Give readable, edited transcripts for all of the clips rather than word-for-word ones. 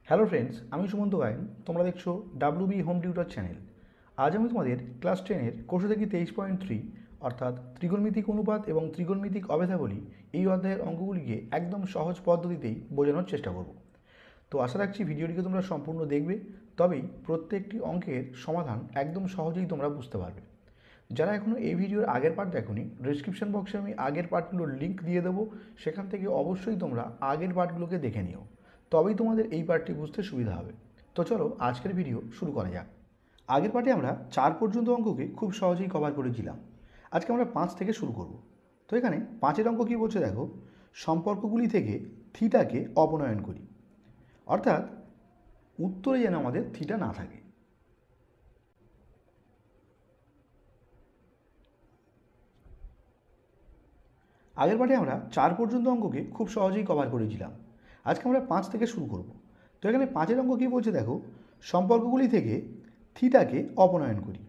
Hello friends, আমি সুমন্ত গায়েন। তোমরা দেখছো ডাব্লিউবি হোম টিউটর চ্যানেল। আজ আমি তোমাদের ক্লাস 10-এর কোষে থেকে 23.3 অর্থাৎ ত্রিকোণমিতিক অনুপাত এবং ত্রিকোণমিতিক অভেদাবলী এই অধ্যায়ের অঙ্কগুলিকে একদম সহজ পদ্ধতিতেই বোঝানোর চেষ্টা করব। তো আশা রাখছি ভিডিওটিকে তোমরা সম্পূর্ণ দেখবে, তবেই প্রত্যেকটি অঙ্কের সমাধান একদম সহজেই তোমরা বুঝতে পারবে। যারা এখনও এই ভিডিওর আগের পার্ট দেখোনি, ডিসক্রিপশন বক্সে আমি আগের পার্টগুলোর লিঙ্ক দিয়ে দেবো, সেখান থেকে অবশ্যই তোমরা আগের পার্টগুলোকে দেখে নিও, তবেই তোমাদের এই পার্টটি বুঝতে সুবিধা হবে। তো চলো আজকের ভিডিও শুরু করা যাক। আগের পার্টে আমরা 4 পর্যন্ত অঙ্ককে খুব সহজেই কভার করেছিলাম। আজকে আমরা 5 থেকে শুরু করব। তো এখানে 5-এর অঙ্ক কী বলছে দেখো, সম্পর্কগুলি থেকে থিটাকে অপনয়ন করি, অর্থাৎ উত্তরে যেন আমাদের থিটা না থাকে। আগের পাঠে আমরা 4 পর্যন্ত অঙ্ককে খুব সহজেই কভার করেছিলাম। আজকে আমরা 5 থেকে শুরু করব। তো এখানে 5-এর অঙ্ক কী বলছে দেখো, সম্পর্কগুলি থেকে থিটাকে অপনয়ন করি,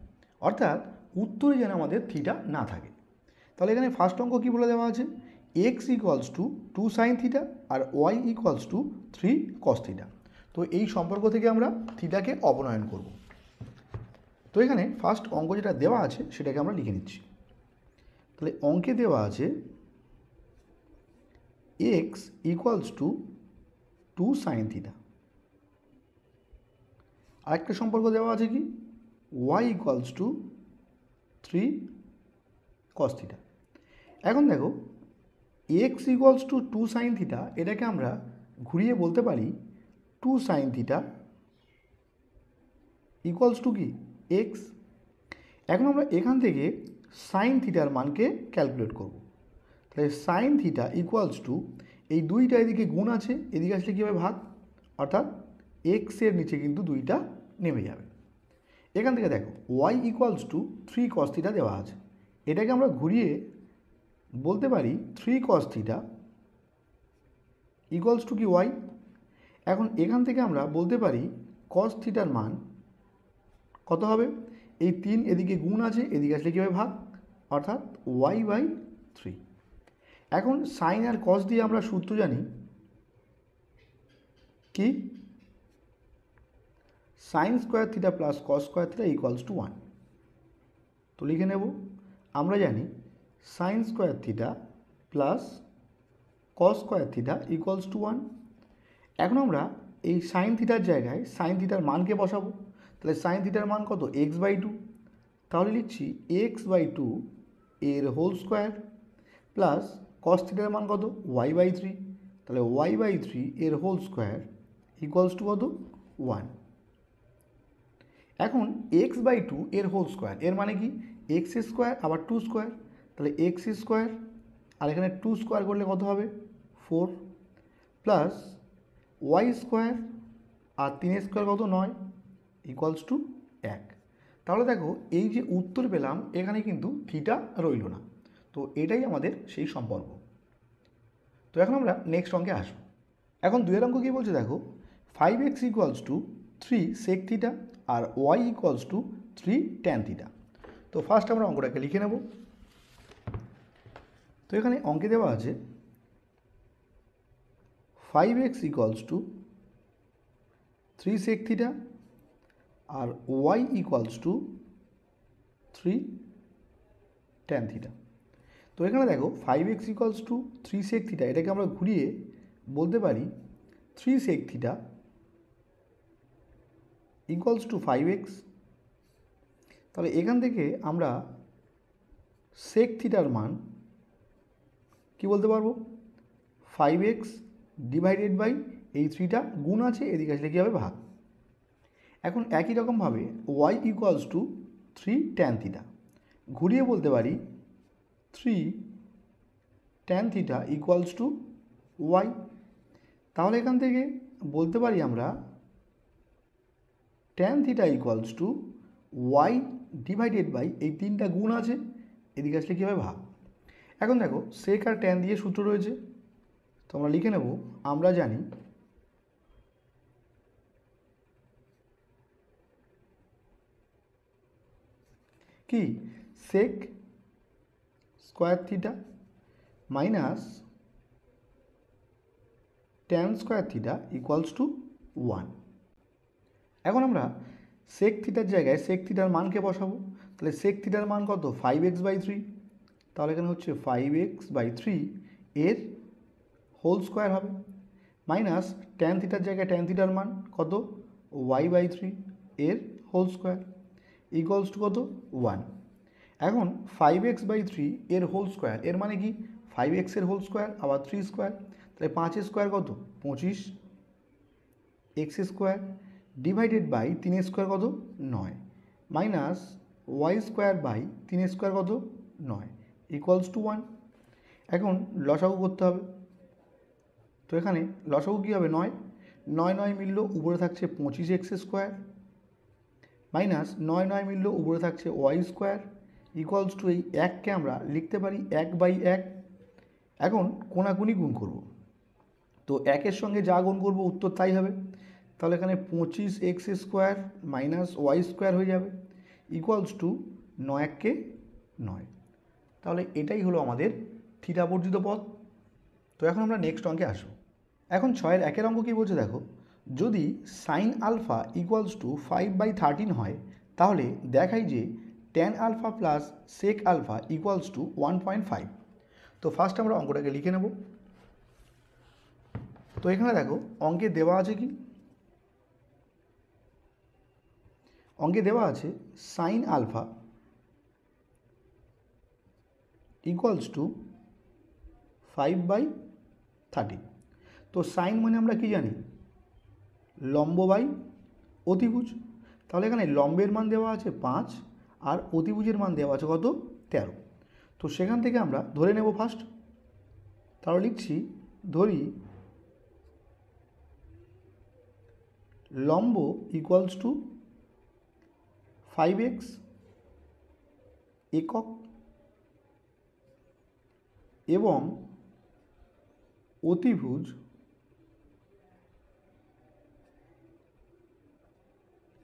অর্থাৎ উত্তরে যেন আমাদের থিটা না থাকে। তাহলে এখানে ফার্স্ট অঙ্ক কী বলে দেওয়া আছে, X equals to 2 sine theta আর Y equals to 3 cos theta. তো এই সম্পর্ক থেকে আমরা থিটাকে অপনয়ন করব। তো এখানে ফার্স্ট অঙ্ক যেটা দেওয়া আছে সেটাকে আমরা লিখে নিচ্ছি। তাহলে অঙ্কে দেওয়া আছে x equals to 2 sine theta. আরেকটা সম্পর্ক দেওয়া আছে কি, y equals to 3 cos theta. এখন দেখো x equals to 2 sine theta, এটাকে আমরা ঘুরিয়ে বলতে পারি 2 সাইন থিটা ইকুয়ালস টু কি x। এখন আমরা এখান থেকে সাইন থিটার মানকে ক্যালকুলেট করব। তাহলে সাইন থিটা ইকুয়ালস টু, এই দুইটা এদিকে গুণ আছে, এদিকে আসলে কী হবে ভাগ, অর্থাৎ এক্সের নিচে কিন্তু দুইটা নেমে যাবে। এখান থেকে দেখো Y equals to 3 cos theta দেওয়া আছে, এটাকে আমরা ঘুরিয়ে বলতে পারি 3 কস থিটা ইকুয়ালস টু কি ওয়াই। এখন এখান থেকে আমরা বলতে পারি কস থিটার মান কত হবে, এই 3 এদিকে গুণ আছে, এদিকে আসলে কী হবে ভাগ, অর্থাৎ ওয়াই বাই 3। এখন সাইন আর কস দিয়ে আমরা সূত্র জানি কি, sign square theta plus cos square theta equals to 1। তো লিখে নেব, আমরা জানি sign square theta plus cos square theta equals to 1। এখন আমরা এই সাইন থিটার জায়গায় সাইন থিটার মানকে বসাবো। তাহলে সাইন থিটার মান কত, এক্স বাই 2। তাহলে লিখছি এক্স বাই 2 এর হোল স্কোয়ার প্লাস কস থিটার মান কত, ওয়াই বাই 3। তাহলে ওয়াই বাই 3 এর হোল স্কোয়ার ইকুয়ালস টু কত, 1। এখন এক্স বাই 2 এর হোল স্কোয়ার, এর মানে কি এক্স স্কোয়ার আবার 2 স্কোয়ার, তাহলে এক্স স্কোয়ার আর এখানে 2 স্কোয়ার করলে কত হবে 4, প্লাস ওয়াই স্কোয়ার আর 3 স্কোয়ার কত 9 ইকুয়ালস টু 1। তাহলে দেখো এই যে উত্তর পেলাম, এখানে কিন্তু থিটা রইল না। তো এটাই আমাদের সেই সম্পর্ক। তো এখন আমরা নেক্সট অঙ্কে আসবো। এখন 2-এর অঙ্ক কী বলছে দেখো, 5x equals to 3 sec theta আর Y equals to 3 tan theta. তো ফার্স্ট আমরা অঙ্কটাকে লিখে নেব। তো এখানে অঙ্কে দেওয়া আছে 5x equals to 3 sec theta আর Y equals to 3 tan theta. তো এখানে দেখো 5x equals to 3 sec theta, এটাকে আমরা ঘুরিয়ে বলতে পারি 3 sec theta equals two 5x। তাহলে এখান থেকে আমরা সেক থিটার মান কি বলতে পারবো, 5x ডিভাইডেড বাই এই 3টা গুণ আছে, এদিকে আসলে কী হবে ভাগ। এখন একই রকমভাবে Y equals to 3 tan theta, ঘুরিয়ে বলতে পারি 3 tan theta equals to Y. তাহলে এখান থেকে বলতে পারি আমরা tan theta equals to Y divided by এই 3টা গুণ আছে, এদিকে আসলে কী হবে ভাগ। এখন দেখো সেক আর ট্যান দিয়ে সূত্র রয়েছে, তো আমরা লিখে নেব, আমরা জানি কি sec square theta minus tan square theta equals to 1। এখন আমরা সেক থিটার জায়গায় সেক থিটার মানকে বসাবো। তাহলে সেক থিটার মান কত? 5x/3। তাহলে এখানে হচ্ছে 5x/3 এর হোল স্কোয়ার হবে, মাইনাস ট্যান থিটার জায়গায় ট্যান থিটার মান কত? y/3 এর হোল স্কোয়ার ইকুয়ালস টু কত? 1। এখন 5x/3 এর হোল স্কোয়ার এর মানে কি? 5x এর হোল স্কোয়ার আবার 3 স্কোয়ার, তাহলে 5 স্কোয়ার কত? 25 x square divided by 3 square কত? 9 minus y square by 3 square কত? 9 ইকুয়ালস টু 1। এখন লসাগু করতে হবে। তো এখানে লসাগু কী হবে? 9 9 9 মিলল, উপরে থাকছে 25x স্কোয়ার মাইনাস 9 9 মিলল, উপরে থাকছে y স্কোয়ার ইকুয়ালস টু এই 1কে আমরা লিখতে পারি 1/1। এখন কোনাকুনি গুণ করব, তো 1-এর সঙ্গে যা গুণ করব উত্তর তাই হবে। তাহলে এখানে 25x square minus y square হয়ে যাবে ইকুয়ালস টু 9 9। তাহলে এটাই হলো আমাদের থিটা বর্জিত পথ। তো এখন আমরা নেক্সট অঙ্কে আসবো। এখন 6-এর 1-এর অঙ্ক কী বলছে দেখো, যদি সাইন আলফা ইকুয়ালস টু 5/13 হয় তাহলে দেখাই যে tan alpha plus sec alpha equals to 1.5। তো ফার্স্ট আমরা অঙ্কটাকে লিখে নেব। তো এখানে দেখো অঙ্কে দেওয়া আছে কি? অঙ্কে দেওয়া আছে সাইন আলফা ইকুয়ালস টু 5/13। তো সাইন মানে আমরা কি জানি? লম্ব বাই অতিভুজ। তাহলে এখানে লম্বের মান দেওয়া আছে 5 আর অতিভুজের মান দেওয়া আছে কত? 13। তো সেখান থেকে আমরা ধরে নেব ফার্স্ট। তাহলে লিখছি, ধরি লম্ব ইকুয়ালস টু 5x একক এবং অতিভুজ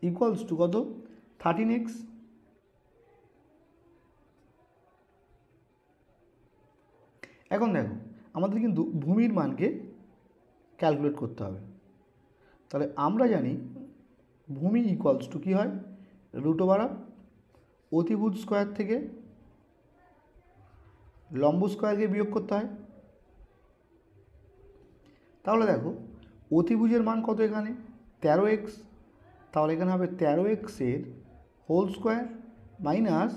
ইকুয়ালস টু কত? 13x। এখন দেখো আমাদের কিন্তু ভূমির মানকে ক্যালকুলেট করতে হবে। তাহলে আমরা জানি ভূমি ইকুয়ালস টু কী হয়? √, অতিভুজ স্কোয়ার থেকে লম্ব স্কোয়ারকে বিয়োগ করতে হয়। তাহলে দেখো অতিভুজের মান কত এখানে? 13x। তাহলে এখানে হবে 13x এর হোল স্কোয়ার মাইনাস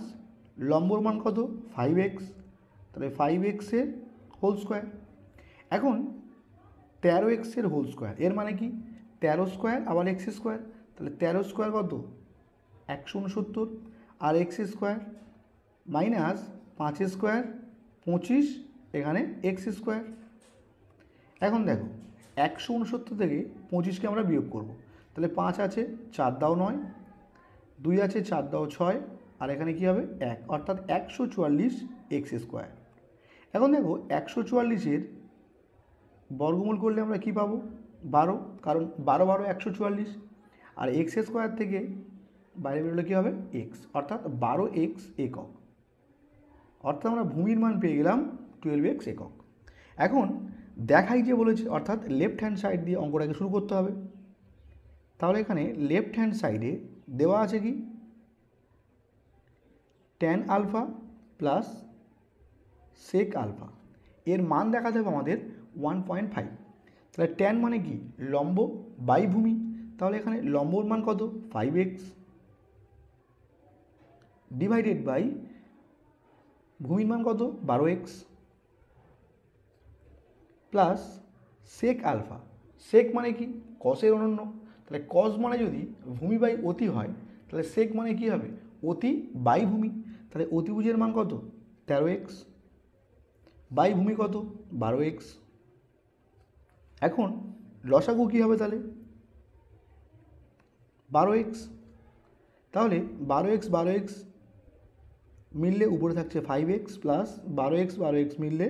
লম্বর মান কত? 5x। তাহলে 5x এর হোল স্কোয়ার। এখন 13x এর হোল স্কোয়ার এর মানে কি? 13 স্কোয়ার আবার x স্কোয়ার, তাহলে 13 স্কোয়ার কত? 169 আর x স্কোয়ার মাইনাস 5 স্কোয়ার 25, এখানে x স্কোয়ার। এখন দেখো 169 থেকে 25কে আমরা বিয়োগ করব। তাহলে 5 আছে 4 দাও 9, 2 আছে 4 দাও 6, আর এখানে কি হবে? 1, অর্থাৎ 144x স্কোয়ার। এখন দেখো 144-এর বর্গমূল করলে আমরা কি পাবো? 12, কারণ 12 12 144, আর x স্কোয়ার থেকে বাইরে বেরোলে কী হবে? x, অর্থাৎ 12x একক। অর্থাৎ আমরা ভূমির মান পেয়ে গেলাম 12x একক। এখন দেখাই যে বলেছে, অর্থাৎ লেফট হ্যান্ড সাইড দিয়ে অঙ্কটাকে শুরু করতে হবে। তাহলে এখানে লেফট হ্যান্ড সাইডে দেওয়া আছে কি? Tan alpha plus sec alpha এর মান দেখাতে হবে আমাদের 1.5। তাহলে ট্যান মানে কি? লম্ব বাই ভূমি। তাহলে এখানে লম্বর মান কত? 5x ডিভাইডেড বাই ভূমির মান কত? 12x plus sec alpha. সেক মানে কি? কসের অনন্য। তাহলে কস মানে যদি ভূমি বাই অতি হয়, তাহলে সেক মানে কি হবে? অতি বাই ভূমি। তাহলে অতিভুজের মান কত? 13x বাই ভূমি কত? 12x। এখন লসাগু কী হবে? তাহলে 12x। তাহলে 12x মিললে উপরে থাকছে 5x প্লাস 12x মিললে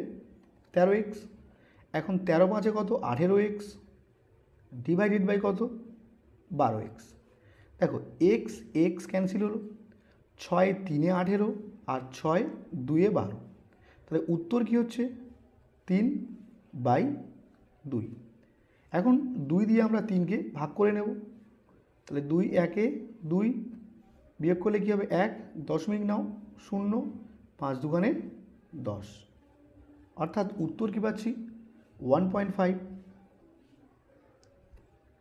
13x। এখন 13 5 কত? 18x ডিভাইডেড বাই কত? 12x। দেখো x ক্যান্সেল হলো, 6 3 18 আর 6 2 12। তাহলে উত্তর কী হচ্ছে? 3/2। এখন 2 দিয়ে আমরা 3কে ভাগ করে নেব, তাহলে 2 একে 2, বিয়োগ করলে কী হবে 1, দশমিক নাও 0, 5 দুগুণে 10, অর্থাৎ উত্তর কী পাচ্ছি 1.5।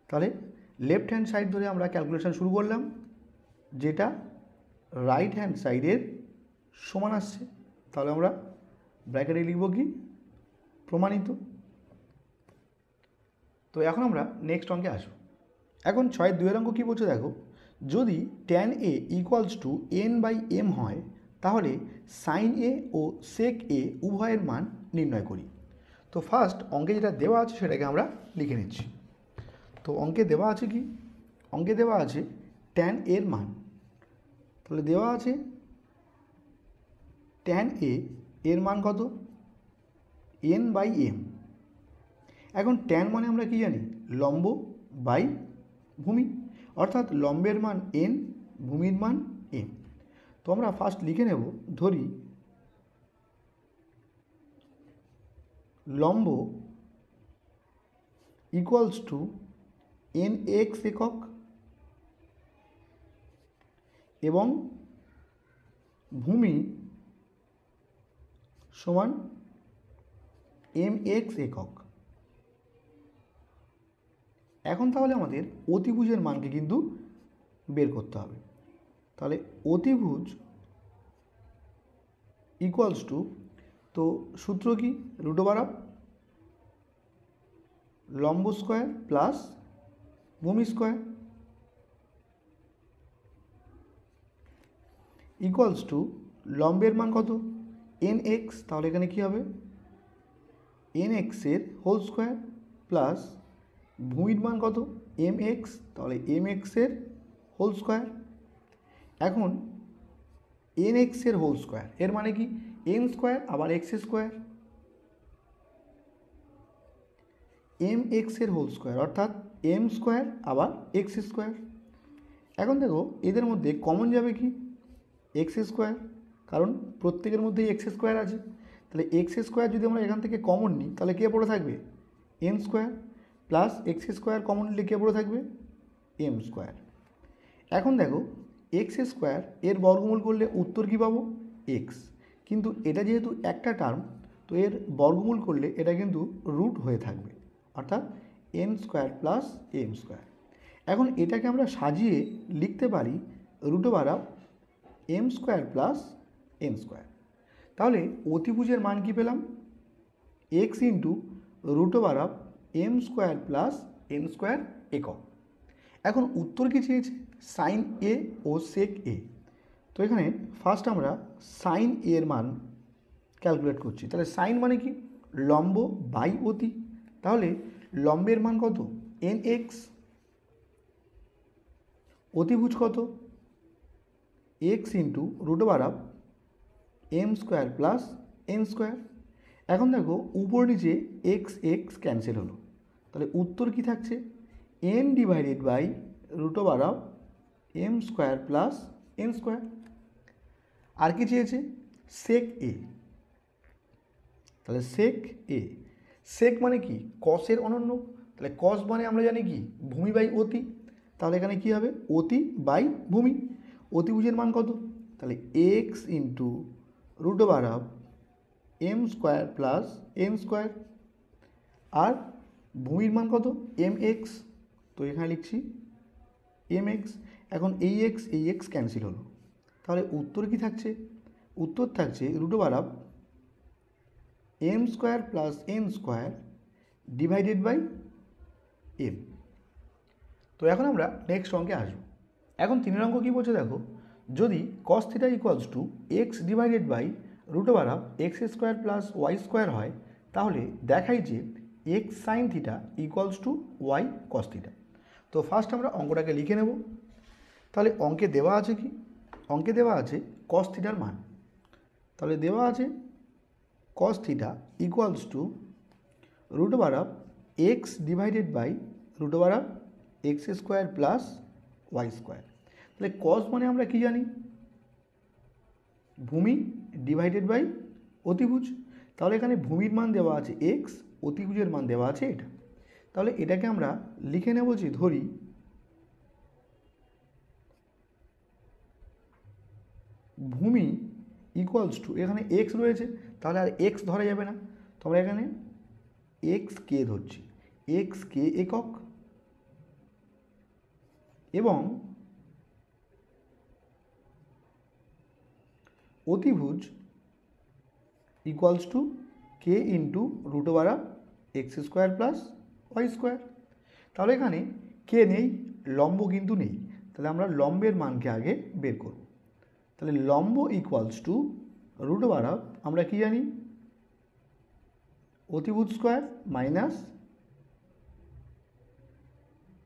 তাহলে লেফট হ্যান্ড সাইড ধরে আমরা ক্যালকুলেশন শুরু করলাম, যেটা রাইট হ্যান্ড সাইডের সমান আসছে। তাহলে আমরা ব্র্যাকেটে লিখব কি প্রমাণিত। তো এখন আমরা নেক্সট অঙ্কে আসবো। এখন 6-2 অঙ্ক কী বলছে দেখো, যদি tan a equals to n/m হয় তাহলে sin a O sec a উভয়ের মান নির্ণয় করি। তো ফার্স্ট অঙ্কে যেটা দেওয়া আছে সেটাকে আমরা লিখে নিচ্ছি। তো অঙ্কে দেওয়া আছে কি, অঙ্কে দেওয়া আছে tan এর মান, তাহলে দেওয়া আছে tan a এর মান কত n/m। এখন tan মানে আমরা কি জানি, লম্ব বাই ভূমি, অর্থাৎ লম্বের মান n, ভূমির মান m। তো আমরা ফার্স্ট লিখে নেব, ধরি লম্ব ইকুয়ালস টু nx একক এবং ভূমি সমান mx একক। এখন তাহলে আমাদের অতিভুজের মানকে কিন্তু বের করতে হবে। তাহলে অতিভুজ ইকুয়ালস টু, তো সূত্র কি, √, লম্ব স্কোয়ার প্লাস ভূমি স্কোয়ার ইকুয়ালস টু লম্বের মান কত nx, তাহলে এখানে কী হবে nx এর হোল স্কোয়ার প্লাস ভূমির মান কত mx, তাহলে mx এর হোল স্কোয়ার। এখন nx এর হোল স্কোয়ার এর মানে কি n স্কোয়ার আবার x স্কোয়ার, mx এর হোল স্কোয়ার অর্থাৎ m স্কোয়ার আবার x স্কোয়ার। এখন দেখো এদের মধ্যে কমন যাবে কি x স্কোয়ার, কারণ প্রত্যেকের মধ্যেই x স্কোয়ার আছে। তাহলে x স্কোয়ার যদি আমরা এখান থেকে কমন নিই তাহলে কে পড়ে থাকবে n square, plus x square common নিলে কে পড়ে থাকবে m স্কোয়ার। এখন দেখো x স্কোয়ার এর বর্গমূল করলে উত্তর কী পাবো x, কিন্তু এটা যেহেতু একটা টার্ম তো এর বর্গমূল করলে এটা কিন্তু রুট হয়ে থাকবে, অর্থাৎ n square plus m square. এখন এটাকে আমরা সাজিয়ে লিখতে পারি √, m square plus n square. তাহলে অতিভুজের মান কি পেলাম x into √, m square plus n square একক। এখন উত্তর কি চেয়েছে সাইন a ও সেক a। তো এখানে ফার্স্ট আমরা সাইন a এর মান ক্যালকুলেট করছি। তাহলে সাইন মানে কি লম্ব বাই অতি, তাহলে লম্বের মান কত nx, অতিভুজ কত x into √, m square plus n square. এখন দেখো উপর নিচে x x ক্যান্সেল হলো, তাহলে উত্তর কি থাকছে n divided by √, m square plus n square. আর কি চেয়েছে সেক a, তাহলে সেক a, সেক মানে কি কসের অনন্য, তাহলে কস মানে আমরা জানি কি ভূমি বাই অতি, তাহলে এখানে কি হবে অতি বাই ভূমি। অতিভুজের মান কত, তাহলে x into √, m square plus n square, আর ভূমির মান কত mx, তো এখানে লিখছি mx। এখন এই x ক্যান্সেল হলো, তাহলে উত্তর কি থাকছে, উত্তর থাকছে √, m square plus n square divided by m। তো এখন আমরা নেক্সট অঙ্কে আসবো। এখন 3 অঙ্ক কী বলছে দেখো, যদি cos θ equals to x divided by √, x square plus y square হয় তাহলে দেখাই যে x sine θ equals to y cos θ। তো ফার্স্ট আমরা অঙ্কটাকে লিখে নেব। তাহলে অঙ্কে দেওয়া আছে কি, অঙ্কে দেওয়া আছে cos θ এর মান, তাহলে দেওয়া আছে cos θ equals to √, x divided by √, x square plus y square. তাহলে cos মানে আমরা কি জানি ভূমি ডিভাইডেড বাই অতিভুজ, তাহলে এখানে ভূমির মান দেওয়া আছে x, অতিভুজের মান দেওয়া আছে এটা। তাহলে এটাকে আমরা লিখে নেব যে ধরি ভূমি ইকুয়ালস টু, এখানে এক্স রয়েছে তাহলে আর এক্স ধরা যাবে না, তো আমরা এখানে এক্স কে ধরছি, এক্স কে একক, এবং অতিভুজ equals to K into root over of x square plus Y square. তাহলে এখানে কে নেই, লম্ব কিন্তু নেই, তাহলে আমরা লম্বের মানকে আগে বের করব। তাহলে লম্ব equals to root over of, আমরা কি জানি, অতিভুজ স্কোয়ার মাইনাস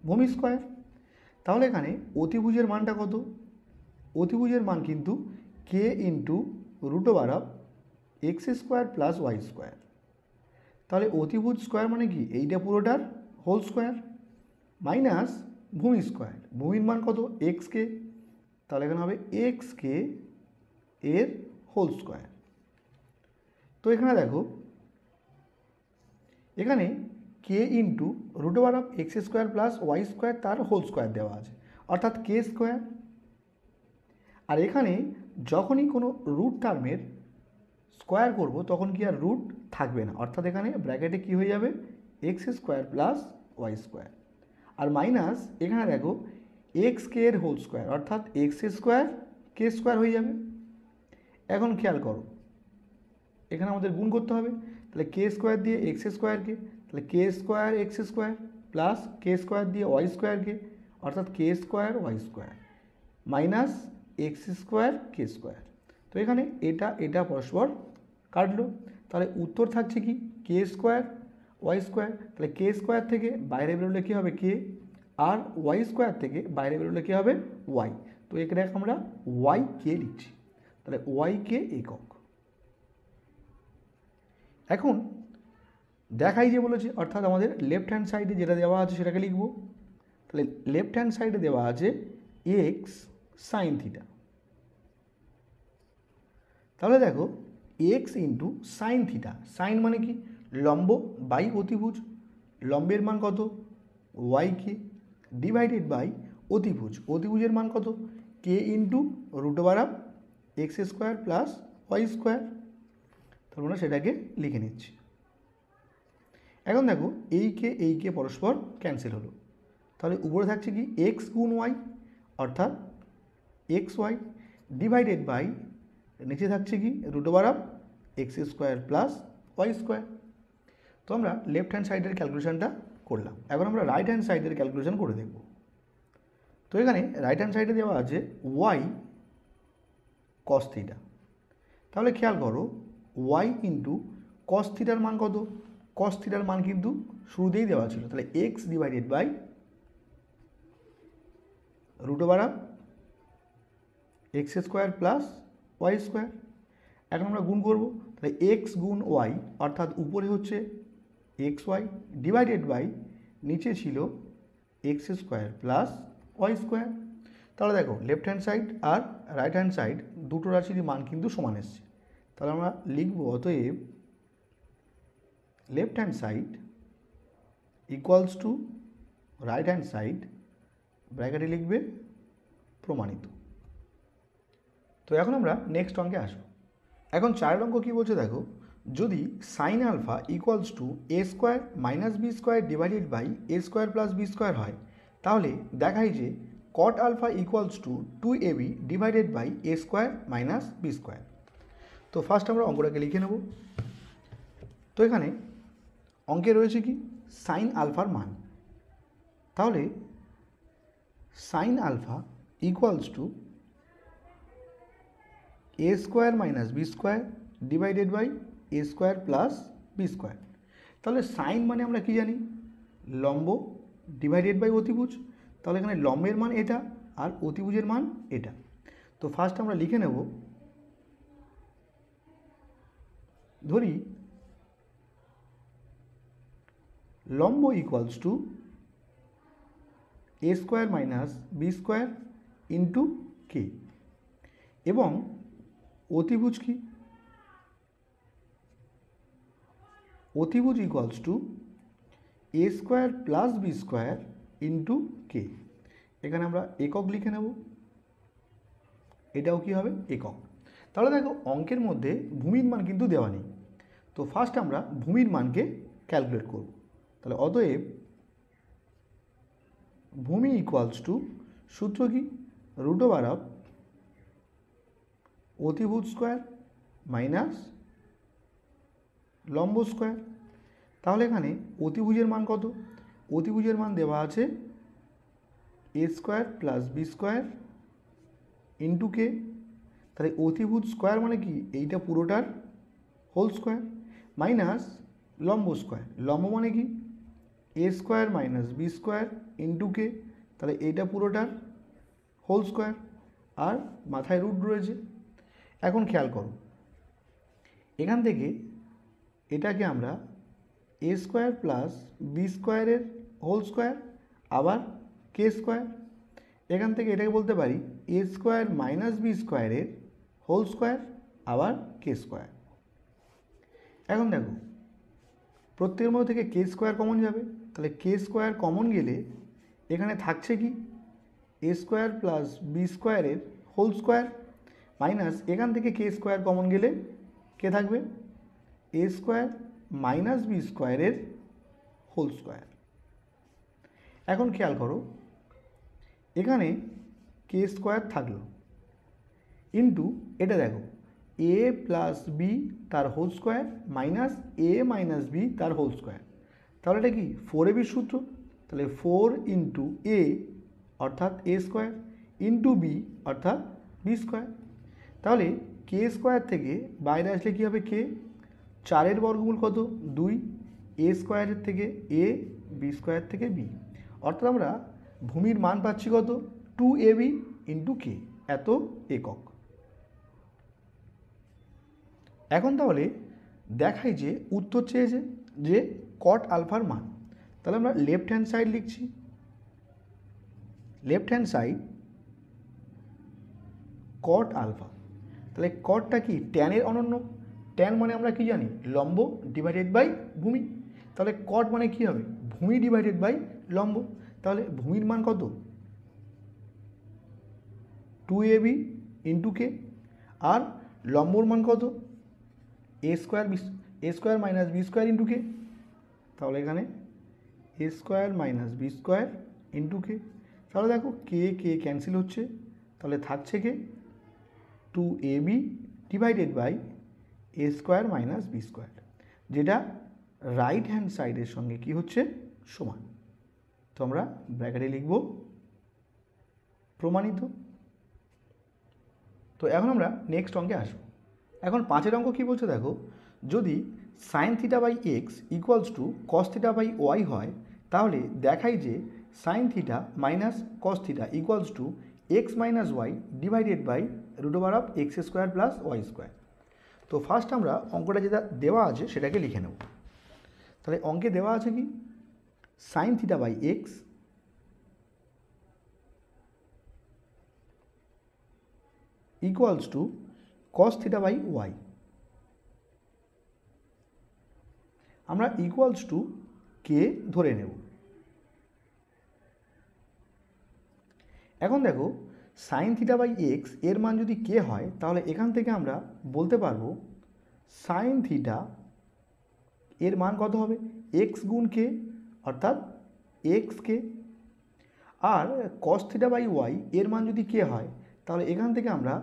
ভূমি স্কোয়ার। তাহলে এখানে অতিভুজের মানটা কত, অতিভুজের মান কিন্তু K into root over of x square plus Y square. তাহলে অতিভুজ স্কোয়ার মানে কি, এইটা পুরোটার হোল স্কোয়ার মাইনাস ভূমি স্কোয়ার, ভূমির মান কত এক্স কে, তাহলে এখানে হবে এক্স কে এর হোল স্কোয়ার। তো এখানে দেখো, এখানে K into root over of x square plus Y square তার হোল স্কোয়ার দেওয়া আছে, অর্থাৎ কে স্কোয়ার। আর এখানে যখনই কোনো রুট টার্মের স্কোয়ার করব তখন কি আর রুট থাকবে না, অর্থাৎ এখানে ব্র্যাকেটে কি হয়ে যাবে, X square plus Y square, আর মাইনাস এখানে দেখো এক্স কে এর হোল স্কোয়ার, অর্থাৎ এক্স স্কোয়ার কে স্কোয়ার হয়ে যাবে। এখন খেয়াল করো, এখানে আমাদের গুণ করতে হবে, তাহলে কে স্কোয়ার দিয়ে এক্স স্কোয়ারকে, তাহলে K square X square plus K square দিয়ে ওয়াই স্কোয়ারকে, অর্থাৎ K square Y square minus X square K square. তো এখানে এটা এটা পরস্পর কাটলো, তাহলে উত্তর থাকছে কি কে স্কোয়ার ওয়াই স্কোয়ার। তাহলে কে স্কোয়ার থেকে বাইরে বেরোলে কী হবে কে, আর ওয়াই স্কোয়ার থেকে বাইরে বেরোলে কী হবে ওয়াই। তো এখানে আমরা ওয়াই কে লিখছি, তাহলে ওয়াই কে একক। এখন দেখাই যে বলেছে, অর্থাৎ আমাদের লেফট হ্যান্ড সাইডে যেটা দেওয়া আছে সেটাকে লিখব। তাহলে লেফট হ্যান্ড সাইডে দেওয়া আছে এক্স সাইন থিটা। তাহলে দেখো X into sine theta, sine মানে কি লম্ব বাই অতিভুজ, লম্বের মান কত ওয়াই কে, ডিভাইডেড বাই অতিভুজ, অতিভুজের মান কত কে into root over of x square plus Y square. তারপর আমরা সেটাকে লিখে নিচ্ছি। এখন দেখো এই কে পরস্পর ক্যান্সেল হলো, তাহলে উপরে থাকছে কি এক্স গুণ ওয়াই, অর্থাৎ এক্স ওয়াই, ডিভাইডেড বাই নিচে থাকছে কি root over of x square plus Y square. তো আমরা লেফট হ্যান্ড সাইডের ক্যালকুলেশনটা করলাম, এখন আমরা রাইট হ্যান্ড সাইডের ক্যালকুলেশন করে দেখব। তো এখানে রাইট হ্যান্ড সাইডে দেওয়া আছে ওয়াই কস থিটা। তাহলে খেয়াল করো ওয়াই ইন্টু কস থিটার মান কত, কস থিটার মান কিন্তু শুরুতেই দেওয়া ছিল, তাহলে X divided by root over of x square plus Y square. এখন আমরা গুণ করব, তাহলে এক্স গুণ ওয়াই, অর্থাৎ উপরে হচ্ছে এক্স ওয়াই ডিভাইডেড বাই নিচে ছিল X square plus Y square. তাহলে দেখো লেফট হ্যান্ড সাইড আর রাইট হ্যান্ড সাইড দুটো রাশির মান কিন্তু সমান এসছে, তাহলে আমরা লিখব অতএব left hand side equals to right hand side, ব্র্যাকেটে লিখবে প্রমাণিত। তো এখন আমরা নেক্সট অঙ্কে আসবো। এখন 4 অঙ্ক কী বলছে দেখো, যদি sine alpha equals to A square minus B square divided by A square plus B square হয়, তাহলে দেখাই যে cot alpha equals to 2ab divided by A square minus B square. তো ফার্স্ট আমরা অঙ্কটাকে লিখে নেব। তো এখানে অঙ্কে রয়েছে কি সাইন আলফার মান, তাহলে sine alpha equals to A square minus B square divided by A square plus B square. তাহলে সাইন মানে আমরা কি জানি লম্ব ডিভাইডেড বাই অতিভুজ, তাহলে এখানে লম্বের মান এটা আর অতিভুজের মান এটা। তো ফার্স্ট আমরা লিখে নেব, ধরি লম্ব equals to A square minus B square into K, এবং অতিভুজ কি অতিভুজ equals to A square plus B square into K. এখানে আমরা একক লিখে নেব, এটাও কি হবে একক। তাহলে দেখো অঙ্কের মধ্যে ভূমির মান কিন্তু দেওয়া নেই, তো ফার্স্ট আমরা ভূমির মানকে ক্যালকুলেট করব। তাহলে অতএব ভূমি ইকুয়ালস টু, সূত্র কি, রুট ওভার অফ অতিভুজ স্কোয়ার মাইনাস লম্ব স্কোয়ার। তাহলে এখানে অতিভুজের মান কত? অতিভুজের মান দেওয়া আছে এ square plus B square into কে। তাহলে অতিভুজ স্কোয়ার মানে কি, এইটা পুরোটার হোল স্কোয়ার মাইনাস লম্ব স্কোয়ার। লম্ব মানে কি, A square minus B square into কে। তাহলে এইটা পুরোটার হোল স্কোয়ার, আর মাথায় রুট রয়েছে। এখন খেয়াল করো, এখান থেকে এটাকে আমরা এ স্কোয়ার প্লাস বি স্কোয়ারের হোল স্কোয়ার আবার কে স্কোয়ার, এখান থেকে এটাকে বলতে পারি এ স্কোয়ার মাইনাস বি স্কোয়ারের হোল স্কোয়ার আবার কে স্কোয়ার। এখন দেখো প্রত্যেকের মধ্যে থেকে কে স্কোয়ার কমন যাবে, তাহলে কে স্কোয়ার কমন গেলে এখানে থাকছে কি, এ স্কোয়ার প্লাস বি স্কোয়ারের হোল স্কোয়ার মাইনাস এখান থেকে কে স্কোয়ার কমন গেলে কে থাকবে, এ স্কোয়ার মাইনাস বি স্কোয়ারের হোল স্কোয়ার। এখন খেয়াল করো, এখানে কে স্কোয়ার থাকলো ইন্টু এটা দেখো এ প্লাস বি তার হোল স্কোয়ার মাইনাস এ মাইনাস বি তার হোল স্কোয়ার। তাহলে এটা কি 4ab সূত্র। তাহলে 4 ইন্টু এ অর্থাৎ এ স্কোয়ার ইন্টু বি অর্থাৎ বি স্কোয়ার। তাহলে কে স্কোয়ার থেকে বাইরে আসলে কী হবে, কে 4-এর বর্গমূল কত 2, এ স্কোয়ারের থেকে এ, বি স্কোয়ার থেকে বি, অর্থাৎ আমরা ভূমির মান পাচ্ছি কত 2ab ইন্টু কে, এত একক। এখন তাহলে দেখাই যে উত্তর চেয়েছে যে কট আলফার মান। তাহলে আমরা লেফট হ্যান্ড সাইড লিখছি, left hand side cot alpha. তাহলে কটটা কি, ট্যানের অনন্য। ট্যান মানে আমরা কি জানি, লম্ব ডিভাইডেড বাই ভূমি। তাহলে কট মানে কি হবে, ভূমি ডিভাইডেড বাই লম্ব। তাহলে ভূমির মান কত 2ab ইন্টু কে, আর লম্বর মান কত a square minus B square into কে। তাহলে এখানে a square minus B square into কে। তাহলে দেখো কে কে ক্যান্সেল হচ্ছে, তাহলে থাকছে k 2ab divided by A square minus B square, যেটা রাইট হ্যান্ড সাইডের সঙ্গে কি হচ্ছে সমান। তো আমরা ব্র্যাকেটে লিখব প্রমাণিত। তো এখন আমরা নেক্সট অঙ্কে আসব। এখন 5-এর অঙ্ক কী বলছে দেখো, যদি sine theta by X equals to cos theta by Y হয়, তাহলে দেখাই যে sine theta minus cos theta equals to X minus Y divided by root over of x square plus Y square. তো ফার্স্ট আমরা অঙ্কটা যেটা দেওয়া আছে সেটাকে লিখে নেব। তাহলে অঙ্কে দেওয়া আছে কি, sine theta by X equals to cos theta by Y. আমরা ইকুয়ালস টু কে ধরে নেব। এখন দেখো সাইন থিটা বাই এক্স এর মান যদি কে হয়, তাহলে এখান থেকে আমরা বলতে পারবো সাইন থিটা এর মান কত হবে, এক্স গুণ কে অর্থাৎ এক্স কে। আর কস থিটা বাই ওয়াই এর মান যদি কে হয়, তাহলে এখান থেকে আমরা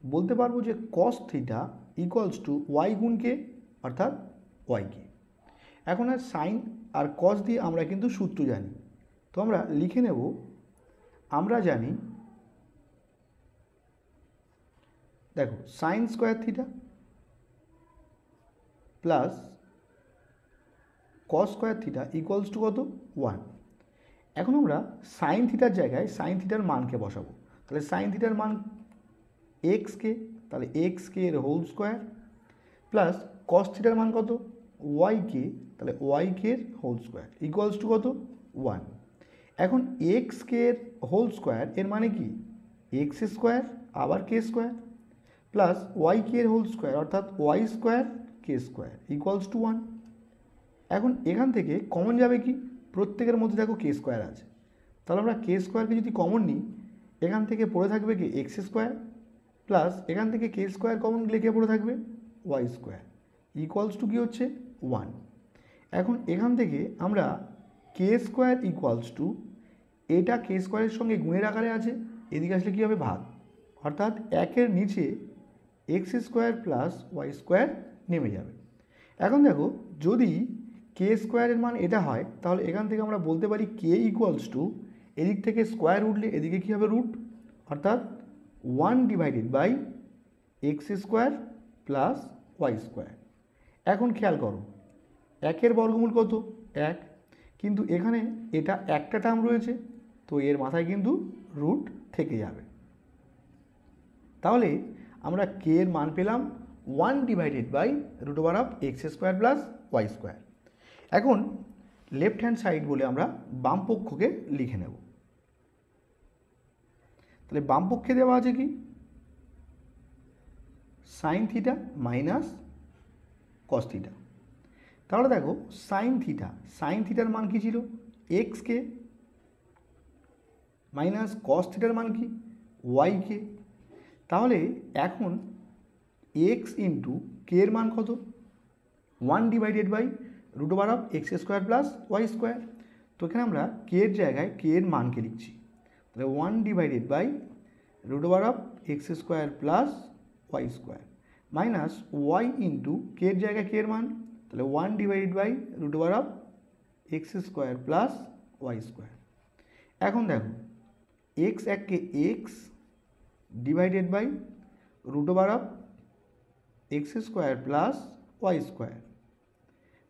বলতে পারবো যে cos theta equals to Y গুণ কে অর্থাৎ ওয়াই কে। এখন আর সাইন আর কস দিয়ে আমরা কিন্তু সূত্র জানি, তো আমরা লিখে নেব, আমরা জানি দেখো sign square theta plus cos square theta equals to কত 1। এখন আমরা সাইন থিটার জায়গায় সাইন থিটার মানকে বসাবো। তাহলে সাইন থিটার মান এক্স কে, তাহলে এক্স কে এর হোল স্কোয়ার প্লাস কস থিটার মান কত ওয়াই কে, তাহলে ওয়াই কে এর হোল স্কোয়ার ইকুয়ালস টু কত 1। এখন এক্স কে এর হোল স্কোয়ার এর মানে কি এক্স স্কোয়ার আবার K square plus Y K এর হোল স্কোয়ার অর্থাৎ Y square K square equals to 1। এখন এখান থেকে কমন যাবে কি, প্রত্যেকের মধ্যে দেখো কে স্কোয়ার আছে, তাহলে আমরা কে স্কোয়ারকে যদি কমন নিই এখান থেকে পড়ে থাকবে কি এক্স স্কোয়ার, প্লাস এখান থেকে কে স্কোয়ার কমন গেলে কে পড়ে থাকবে ওয়াই স্কোয়ার, ইকুয়ালস টু কী হচ্ছে 1। এখন এখান থেকে আমরা কে স্কোয়ার ইকুয়ালস টু, এটা কে স্কোয়ারের সঙ্গে গুণের আকারে আছে, এদিকে আসলে কী হবে ভাগ, অর্থাৎ একের নিচে X square plus Y square নেমে যাবে। এখন দেখো যদি কে স্কোয়ারের মান এটা হয় তাহলে এখান থেকে আমরা বলতে পারি কে ইকুয়ালস টু, এদিক থেকে স্কোয়ার উঠলে এদিকে কী হবে রুট, অর্থাৎ 1 divided by x square plus Y square. এখন খেয়াল করো একের বর্গমূল কত 1, কিন্তু এখানে এটা একটা টার্ম রয়েছে, তো এর মাথায় কিন্তু রুট থেকে যাবে। তাহলে আমরা কে এর মান পেলাম 1 divided by root over of x square plus Y square. এখন লেফট হ্যান্ড সাইড বলে আমরা বাম পক্ষকে লিখে নেব। তাহলে বাম পক্ষে দেওয়া আছে কি sine theta minus cos theta. তাহলে দেখো সাইন থিটার মান কি ছিল এক্সকে, মাইনাস কস থিটার মান কি ওয়াইকে। তাহলে এখন এক্স ইন্টু কে এর মান কত 1 divided by root over of x square plus Y square. তো এখানে আমরা কে এর জায়গায় কে এর মানকে লিখছি, তাহলে 1 divided by root over of x square plus Y square minus y into k এর জায়গায় কে এর মান, তাহলে 1 divided by root over of x square plus Y square. এখন দেখো এক্স এককে x divided by root over of x square plus Y square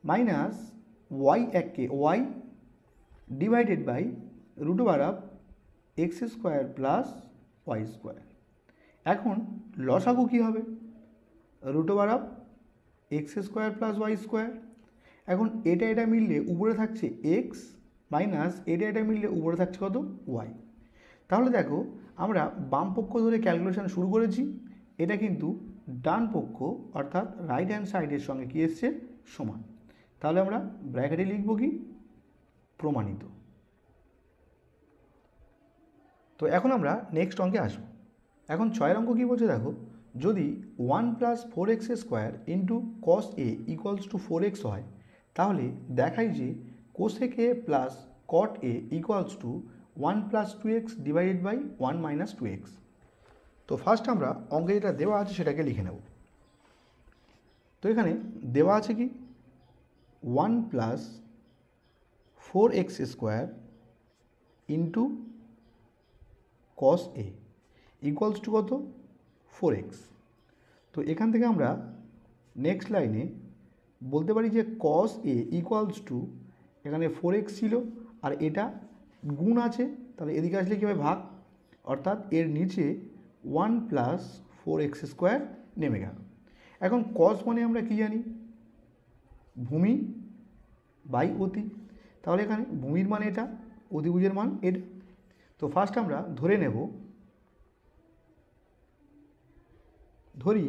minus y এককে y divided by root over of x square plus Y square. এখন লসাগু কী হবে root over of x square plus Y square. এখন এটা মিললে উপরে থাকছে এক্স মাইনাস এটা মিললে উপরে থাকছে কত ওয়াই। তাহলে দেখো আমরা বাম পক্ষ ধরে ক্যালকুলেশন শুরু করেছি, এটা কিন্তু ডান পক্ষ অর্থাৎ রাইট হ্যান্ড সাইডের সঙ্গে কী এসছে সমান। তাহলে আমরা ব্র্যাকেটে লিখব কি প্রমাণিত। তো এখন আমরা নেক্সট অঙ্কে আসব। এখন 6 অঙ্ক কী বলছে দেখো, যদি 1 plus 4x square into cos A equals to 4x হয় তাহলে দেখাই যে cosec A plus cot A equals to 1 plus 2x divided by 1 minus 2x। তো ফার্স্ট আমরা অঙ্কে যেটা দেওয়া আছে সেটাকে লিখে নেব। তো এখানে দেওয়া আছে কি 1 plus 4x square into cos A equals to কত 4x। তো এখান থেকে আমরা নেক্সট লাইনে বলতে পারি যে কস এ ইকুয়ালস টু, এখানে 4x ছিল আর এটা গুণ আছে, তাহলে এদিকে আসলে কী হবে ভাগ, অর্থাৎ এর নিচে 1 প্লাস 4x স্কোয়ার নেমে গেল। এখন কস মানে আমরা কি জানি ভূমি বাই অতি, তাহলে এখানে ভূমির মান এটা, অতিভুজের মান এটা। তো ফার্স্ট আমরা ধরে নেব, ধরি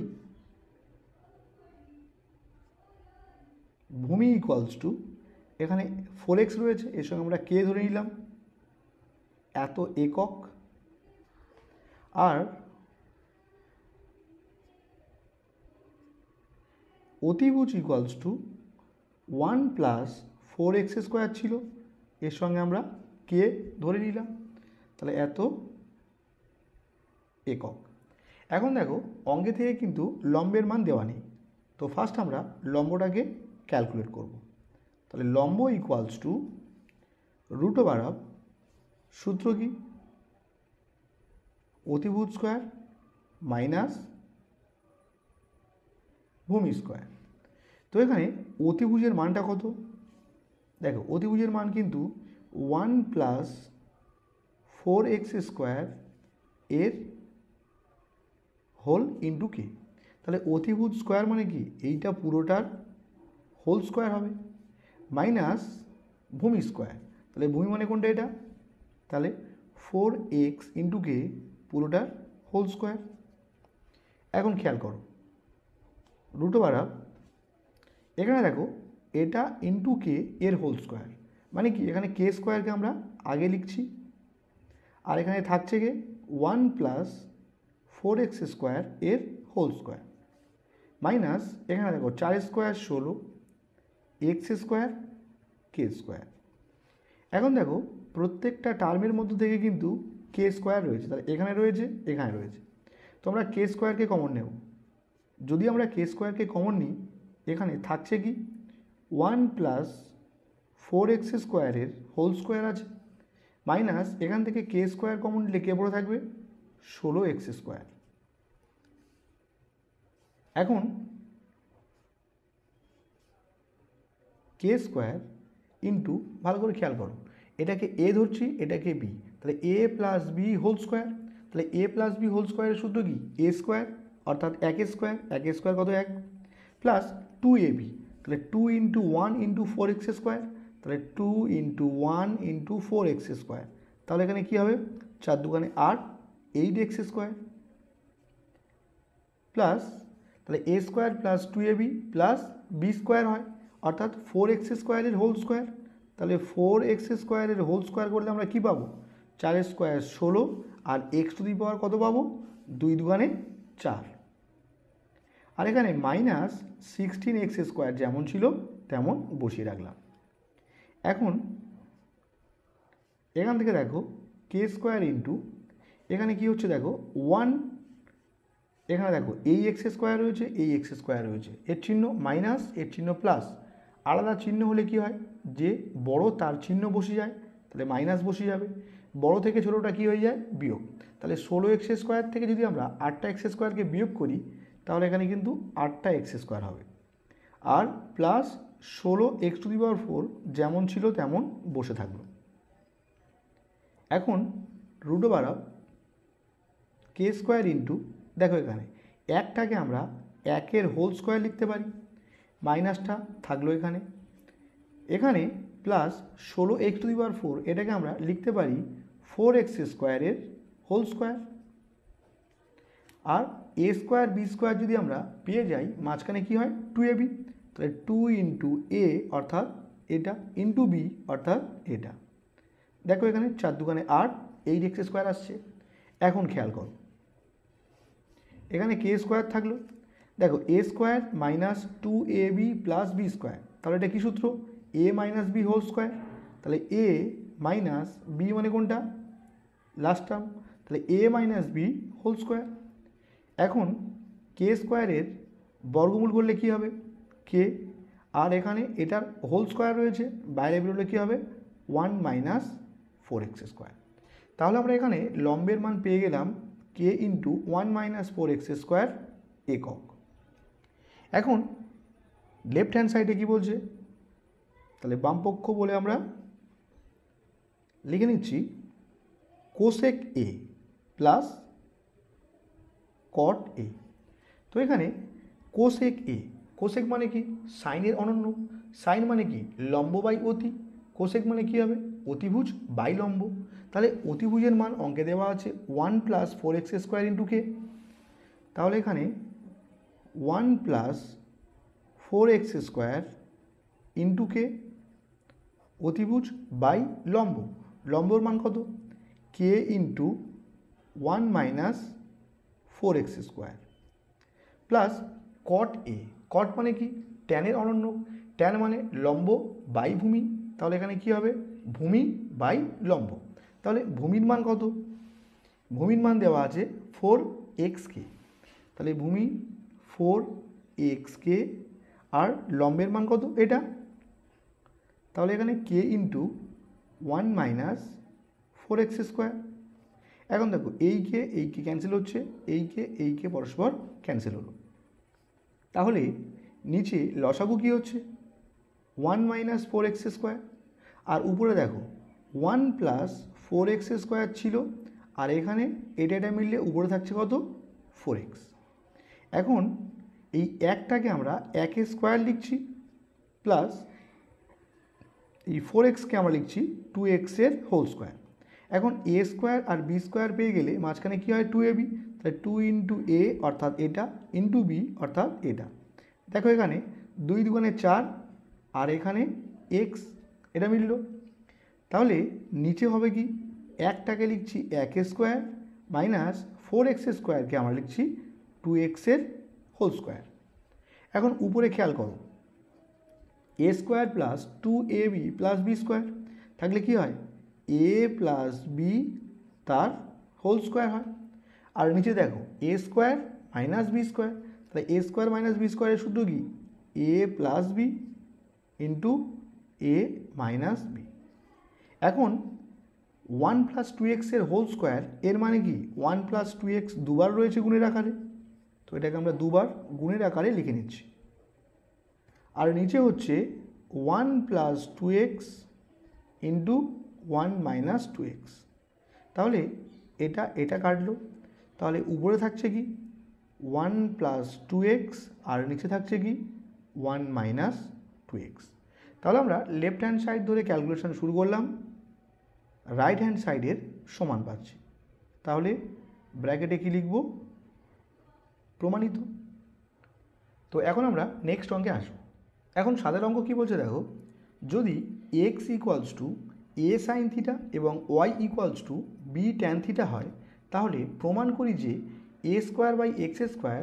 ভূমি ইকুয়ালস টু, এখানে 4x রয়েছে এর সঙ্গে আমরা কে ধরে নিলাম এত একক, আর অতিভুজ equals to 1 plus 4x square ছিল এর সঙ্গে আমরা কে ধরে নিলাম, তাহলে এত একক। এখন দেখো অঙ্কে থেকে কিন্তু লম্বের মান দেওয়া নেই, তো ফার্স্ট আমরা লম্বটাকে ক্যালকুলেট করব। তাহলে লম্ব equals to root over of, সূত্র কি অতিভুজ স্কোয়ার মাইনাস ভূমি স্কোয়ার। তো এখানে অতিভুজের মানটা কত দেখো, অতিভুজের মান কিন্তু 1 প্লাস 4x স্কোয়ার এর হোল ইন্টু কে। তাহলে অতিভুজ স্কোয়ার মানে কি এইটা পুরোটার হোল স্কোয়ার হবে, মাইনাস ভূমি স্কোয়ার, তাহলে ভূমি মানে কোনটা এটা, তাহলে 4x ইন্টু কে পুরোটার হোল স্কোয়ার। এখন খেয়াল করো রুট ওভার অফ, এখানে দেখো এটা ইন্টু কে এর হোল স্কোয়ার, মানে কি এখানে কে স্কোয়ারকে আমরা আগে লিখছি, আর এখানে থাকছে কে 1 প্লাস 4x স্কোয়ার এর হোল স্কোয়ার মাইনাস এখানে দেখো 4 square 16 x square K square. এখন দেখো প্রত্যেকটা টার্মের মধ্যে থেকে কিন্তু কে স্কোয়ার রয়েছে, তাহলে এখানে রয়েছে এখানে রয়েছে, তো আমরা কে স্কোয়ারকে কমন নেব। যদি আমরা কে স্কোয়ারকে কমন নিই এখানে থাকছে কি 1 প্লাস 4x স্কোয়ারের হোল স্কোয়ার আছে মাইনাস এখান থেকে কে স্কোয়ার কমন নিলে কে পড়ে থাকবে 16x স্কোয়ার। এখন কে স্কোয়ার ইন্টু, ভালো করে খেয়াল করো, এটাকে এ ধরছি এটাকে বি, তাহলে এ প্লাস বি হোল স্কোয়ার, তাহলে এ প্লাস বি হোল স্কোয়ারের সূত্র কি এ স্কোয়ার, অর্থাৎ এক স্কোয়ার কত 1 প্লাস 2ab, তাহলে 2 ইন্টু 1 ইন্টু 4x স্কোয়ার, তাহলে 2 ইন্টু 1 ইন্টু 4x স্কোয়ার, তাহলে এখানে কী হবে 4 দুগুণে 8 8x স্কোয়ার প্লাস, তাহলে a square plus 2ab plus B square হয় অর্থাৎ 4x স্কোয়ারের হোল স্কোয়ার, তাহলে 4x স্কোয়ারের হোল স্কোয়ার করলে আমরা কী পাবো 4 স্কোয়ার 16 আর x টু দি পাওয়ার কত পাবো 2 দুগুণে 4, আর এখানে মাইনাস 16x স্কোয়ার যেমন ছিল তেমন বসিয়ে রাখলাম। এখন এখান থেকে দেখো কে স্কোয়ার ইন্টু এখানে কি হচ্ছে দেখো 1, এখানে দেখো এই এক্স স্কোয়ার রয়েছে এই এক্স স্কোয়ার রয়েছে, এর চিহ্ন মাইনাস এর চিহ্ন প্লাস, আলাদা চিহ্ন হলে কি হয় যে বড় তার চিহ্ন বসে যায়, তাহলে মাইনাস বসে যাবে, বড় থেকে ছোটোটা কি হয়ে যায় বিয়োগ, তাহলে 16x স্কোয়ার থেকে যদি আমরা 8টা এক্স স্কোয়ারকে বিয়োগ করি তাহলে এখানে কিন্তু 8টা এক্স স্কোয়ার হবে, আর plus 16x two the power 4 যেমন ছিল তেমন বসে থাকলো। এখন রুট ওভার অফ কে স্কোয়ার ইন্টু, দেখো এখানে একটাকে আমরা একের হোল স্কোয়ার লিখতে পারি, মাইনাসটা থাকলো এখানে, এখানে plus 16x two the power 4 এটাকে আমরা লিখতে পারি 4x স্কোয়ারের হোল স্কোয়ার, আর এ স্কোয়ার বি স্কোয়ার যদি আমরা পেয়ে যাই মাঝখানে কি হয় 2ab, তাহলে 2 ইন্টু এ অর্থাৎ এটা ইন্টু বি অর্থাৎ এটা, দেখো এখানে 4 দুগুণে 8 8x স্কোয়ার আসছে। এখন খেয়াল করো এখানে কে স্কোয়ার থাকলো, দেখো a square minus 2ab plus B square, তাহলে এটা কী সূত্র a minus b whole square, তাহলে এ মাইনাস বি মানে কোনটা লাস্ট টার্ম, তাহলে a minus b whole square. এখন কে স্কোয়ারের বর্গমূল করলে কী হবে কে, আর এখানে এটার হোল স্কোয়ার রয়েছে বাইরে বেরোলে কী হবে 1 মাইনাস 4x স্কোয়ার, তাহলে আমরা এখানে লম্বের মান পেয়ে গেলাম কে ইন্টু 1 মাইনাস 4x স্কোয়ার একক। এখন লেফট হ্যান্ড সাইডে কী বলছে, তাহলে বামপক্ষ বলে আমরা লিখে নিচ্ছি কোসেক এ প্লাস কট এ, তো এখানে কোসেক এ, কোসেক মানে কি সাইনের অনন্য, সাইন মানে কি লম্ব বাই অতি, কোসেক মানে কি হবে অতিভুজ বাই লম্ব, তাহলে অতিভুজের মান অঙ্কে দেওয়া আছে 1 প্লাস 4x স্কোয়ার ইন্টু কে, তাহলে এখানে 1 প্লাস 4x স্কোয়ার ইন্টু কে অতিভুজ বাই লম্ব, লম্বর মান কত কে into 1 minus 4x square plus cot a, cot মানে কি ট্যানের অনন্য, ট্যান মানে লম্ব বাই ভূমি, তাহলে এখানে কি হবে ভূমি বাই লম্ব, তাহলে ভূমির মান কত, ভূমির মান দেওয়া আছে 4xk, তাহলে ভূমি 4xk আর লম্বের মান কত এটা, তাহলে এখানে K into 1 minus 4x square. এখন দেখো এই কে ক্যান্সেল হচ্ছে, এই কে পরস্পর ক্যান্সেল হলো, তাহলে নিচে লসাগু কী হচ্ছে 1 মাইনাস 4x স্কোয়ার, আর উপরে দেখো 1 প্লাস 4x স্কোয়ার ছিল, আর এখানে এটা মিললে উপরে থাকছে কত 4x। এখন এই একটাকে আমরা একে স্কোয়ার লিখছি প্লাস এই 4xকে আমরা লিখছি 2x এর হোল স্কোয়ার। এখন এ স্কোয়ার আর বি স্কোয়ার পেয়ে গেলে মাঝখানে কী হয় 2ab, তাহলে 2 ইন্টু এ অর্থাৎ এটা ইন্টু বি অর্থাৎ এটা, দেখো এখানে 2 দুগুণে 4 আর এখানে এক্স, এটা মিলল। তাহলে নিচে হবে কি, একটাকে লিখছি এক স্কোয়ার মাইনাস 4x স্কোয়ারকে আমরা লিখছি 2x হোল স্কোয়ার। এখন উপরে খেয়াল করো, a square plus 2ab plus B square থাকলে কি হয়, এ প্লাস বি তার হোল স্কোয়ার হয়। আর নিচে দেখো a square minus B square, তাহলে এ স্কোয়ার মাইনাস বি স্কোয়ারের সূত্র কি, a plus b into a minus b. এখন 1 প্লাস 2x হোল স্কোয়ার এর মানে কি 1 প্লাস 2x দুবার রয়েছে গুণের আকারে, তো এটাকে আমরা দুবার গুণের আকারে লিখে নিচ্ছি। আর নিচে হচ্ছে 1 plus 2x into 1 minus 2x, তাহলে এটা কাটলো। তাহলে উপরে থাকছে কি 1 প্লাস 2x আর নিচে থাকছে কি 1 মাইনাস 2x। তাহলে আমরা লেফট হ্যান্ড সাইড ধরে ক্যালকুলেশন শুরু করলাম, রাইট হ্যান্ড সাইডের সমান পাচ্ছি। তাহলে ব্র্যাকেটে কি লিখব, প্রমাণিত। তো এখন আমরা নেক্সট অঙ্কে আসবো। এখন সাদের অঙ্ক কী বলছে দেখো, যদি x equals to a sine theta এবং y equals to b tan theta হয়, তাহলে প্রমাণ করি যে a square by x square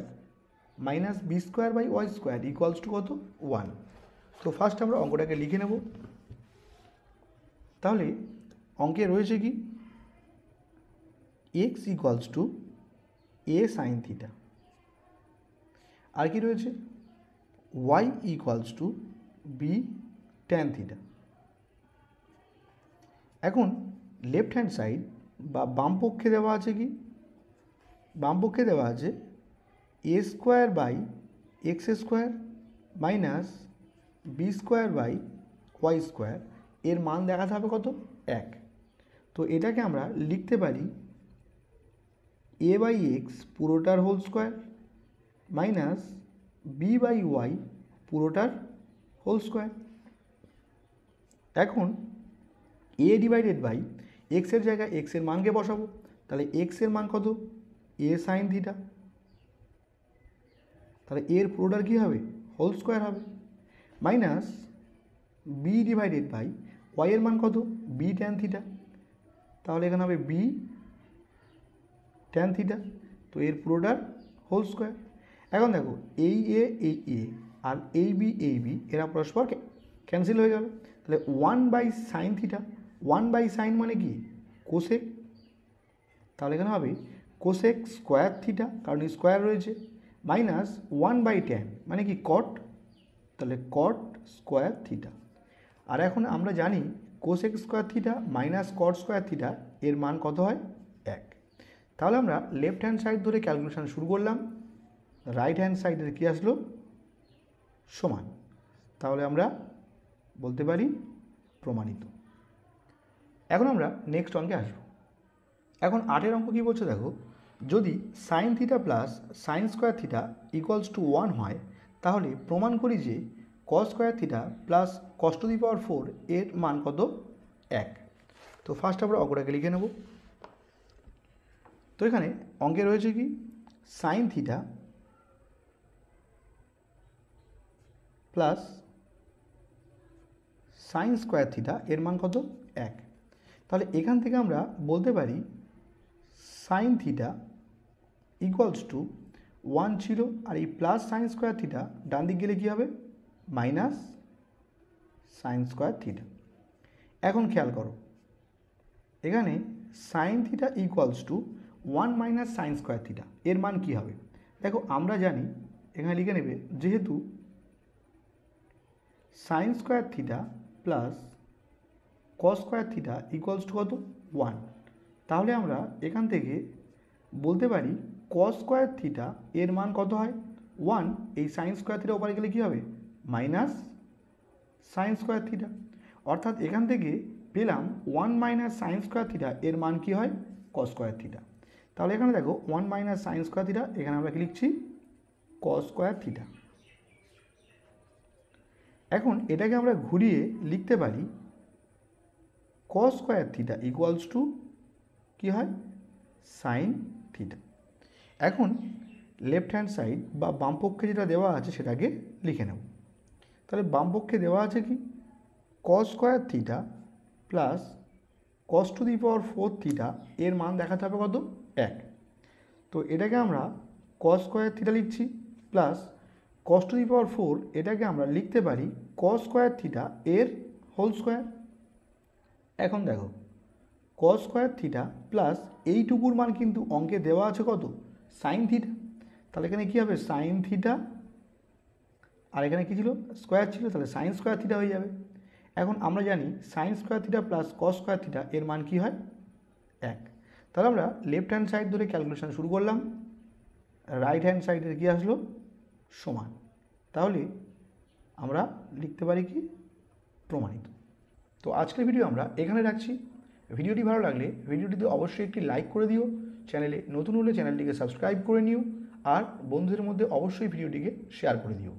minus B square by y square equals to কত, 1। তো ফার্স্ট আমরা অঙ্কটাকে লিখে নেব। তাহলে অঙ্কে রয়েছে কি, x equals to a sine theta, আর কি রয়েছে y equals to b tan theta. এখন লেফট হ্যান্ড সাইড বা বাম পক্ষে দেওয়া আছে কি, বাম পক্ষে দেওয়া আছে এ square by x square minus B square by y square, এর মান দেখাতে হবে কত, 1। তো এটাকে আমরা লিখতে পারি এ বাই এক্স পুরোটার whole square minus b by y পুরোটার হোল স্কোয়ার। এখন এ ডিভাইডেড বাই এক্সের জায়গায় এক্সের মানকে বসাবো, তাহলে এক্সের মান কত, এ সাইন থিটা, তাহলে এর পুরোটার কী হবে, হোল স্কোয়ার হবে, মাইনাস বি ডিভাইডেড বাই ওয়াইয়ের মান কত, বি ট্যান থিটা, তাহলে এখানে হবে বি ট্যান থিটা, তো এর পুরোটার হোল স্কোয়ার। এখন দেখো এই এ আর এই বি এরা পরস্পর ক্যান্সেল হয়ে গেল, তাহলে 1 by sine theta, 1 by sine মানে কি কোসেক, তাহলে এখানে হবে কোসেক স্কোয়ার থিটা কারণ স্কোয়ার রয়েছে, মাইনাস 1 বাই ট্যান মানে কি কট, তাহলে কট স্কোয়ার থিটা। আর এখন আমরা জানি cosec square theta minus cot square theta এর মান কত হয়, 1। তাহলে আমরা লেফট হ্যান্ড সাইড ধরে ক্যালকুলেশন শুরু করলাম, রাইট হ্যান্ড সাইডের কী আসলো, সমান। তাহলে আমরা বলতে পারি প্রমাণিত। এখন আমরা নেক্সট অঙ্কে আসব। এখন 8 অঙ্ক কী বলছে দেখো, যদি sine theta plus sine square theta equals to 1 হয়, তাহলে প্রমাণ করি যে cos square theta plus cos to the power 4 এর মান কত, 1। তো ফার্স্ট আমরা অঙ্কটাকে লিখে নেব। তো এখানে অঙ্কে রয়েছে কি sine theta plus sine square theta এর মান কত, 1। তাহলে এখান থেকে আমরা বলতে পারি সাইন থিটা ইকুয়ালস টু 1 ছিল, আর এই প্লাস সাইন স্কোয়ার থিটা ডান দিক গেলে কী হবে, মাইনাস সাইন স্কোয়ার থিটা। এখন খেয়াল করো এখানে sine theta equals to 1 minus sine square theta এর মান কী হবে, দেখো আমরা জানি এখানে লিখে নেবে যেহেতু sign square theta plus cos square theta equals to কত, 1, তাহলে আমরা এখান থেকে বলতে পারি কস স্কোয়ার থিটা এর মান কত হয়, 1, এই সাইন স্কোয়ার থিটা ওপারে গেলে কী হবে, মাইনাস সাইন স্কোয়ার থিটা, অর্থাৎ এখান থেকে পেলাম 1 মাইনাস সাইন স্কোয়ার থিটা এর মান কী হয়, কস স্কোয়ার থিটা। তাহলে এখানে দেখো 1 মাইনাস সাইন স্কোয়ার থিটা, এখানে আমরা কি লিখছি, কস স্কোয়ার থিটা। এখন এটাকে আমরা ঘুরিয়ে লিখতে পারি cos square theta equals to কী হয়, সাইন থিটা। এখন লেফট হ্যান্ড সাইড বা বাম পক্ষে যেটা দেওয়া আছে সেটাকে লিখে নেব। তাহলে বাম পক্ষে দেওয়া আছে কি কস square theta plus cos to the power 4 theta এর মান দেখাতে হবে কত 1। তো এটাকে আমরা কস স্কোয়ার থিটা লিখছি plus cos to the power 4 এটাকে আমরা লিখতে পারি কস স্কোয়ার থিটা এর হোল স্কোয়ার। এখন দেখো কস স্কোয়ার থিটা প্লাস এইটুকুর মান কিন্তু অঙ্কে দেওয়া আছে কত সাইন থিটা, তাহলে এখানে কী হবে সাইন থিটা আর এখানে কী ছিল স্কোয়ার ছিল, তাহলে সাইন স্কোয়ার থিটা হয়ে যাবে। এখন আমরা জানি সাইন স্কোয়ার থিটা প্লাস কস স্কোয়ার থিটা এর মান কী হয় 1। তাহলে আমরা লেফট হ্যান্ড সাইড ধরে ক্যালকুলেশন শুরু করলাম, রাইট হ্যান্ড সাইডের কী আসলো সমান। তাহলে আমরা লিখতে পারি কি প্রমাণিত। তো আজকের ভিডিও আমরা এখানে রাখছি। ভিডিওটি ভালো লাগলে ভিডিওটিতে অবশ্যই একটি লাইক করে দিও, চ্যানেলে নতুন হলে চ্যানেলটিকে সাবস্ক্রাইব করে নিও, আর বন্ধুদের মধ্যে অবশ্যই ভিডিওটিকে শেয়ার করে দিও।